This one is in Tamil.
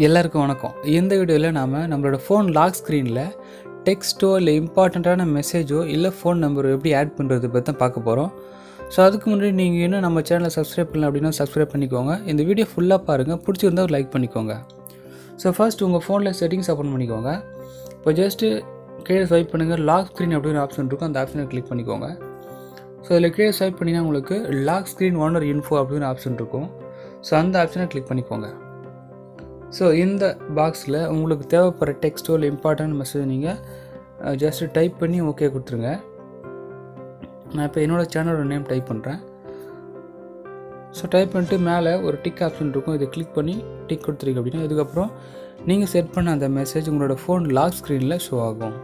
எல்லாருக்கும் வணக்கம். இந்த வீடியோவில் நம்மளோட ஃபோன் லாக் ஸ்க்ரீனில் டெக்ஸ்ட்டோ இல்லை இம்பார்ட்டண்ட்டான மெசேஜோ இல்லை ஃபோன் நம்பரோ எப்படி ஆட் பண்ணுறது பற்றி தான் பார்க்க போகிறோம். ஸோ அதுக்கு முன்னாடி நீங்கள் இன்னும் நம்ம சேனலை சப்ஸ்கிரைப் பண்ணல அப்படின்னா சப்ஸ்கிரைப் பண்ணிக்கோங்க. இந்த வீடியோ ஃபுல்லாக பாருங்கள், பிடிச்சிருந்தால் லைக் பண்ணிக்கோங்க. ஸோ ஃபர்ஸ்ட் உங்கள் ஃபோனில் செட்டிங்ஸ் ஓப்பன் பண்ணிக்கோங்க. இப்போ ஜஸ்ட்டு கீழே ஸ்வைப் பண்ணுங்கள், லாக் ஸ்க்ரீன் அப்படின்னு ஆப்ஷன் இருக்கும், அந்த ஆப்ஷனை கிளிக் பண்ணிக்கோங்க. ஸோ அதில் கீழே ஸ்வைப் பண்ணிங்கன்னா உங்களுக்கு லாக் ஸ்க்ரீன் ஓனர் இன்ஃபோ அப்படின்னு ஆப்ஷன் இருக்கும். ஸோ அந்த ஆப்ஷனை கிளிக் பண்ணிக்கோங்க. ஸோ இந்த பாக்ஸில் உங்களுக்கு தேவைப்படுற டெக்ஸ்ட்டோ இல்லை இம்பார்ட்டன்ட் மெசேஜ் நீங்கள் ஜஸ்ட்டு டைப் பண்ணி ஓகே கொடுத்துருங்க. நான் இப்போ என்னோடய சேனலோட நேம் டைப் பண்ணுறேன். ஸோ டைப் பண்ணிட்டு மேலே ஒரு டிக் ஆப்ஷன் இருக்கும், இதை கிளிக் பண்ணி டிக் கொடுத்துருங்க அப்படின்னா இதுக்கப்புறம் நீங்கள் செட் பண்ண அந்த மெசேஜ் உங்களோட ஃபோன் லாக் ஸ்க்ரீனில் ஷோ ஆகும்.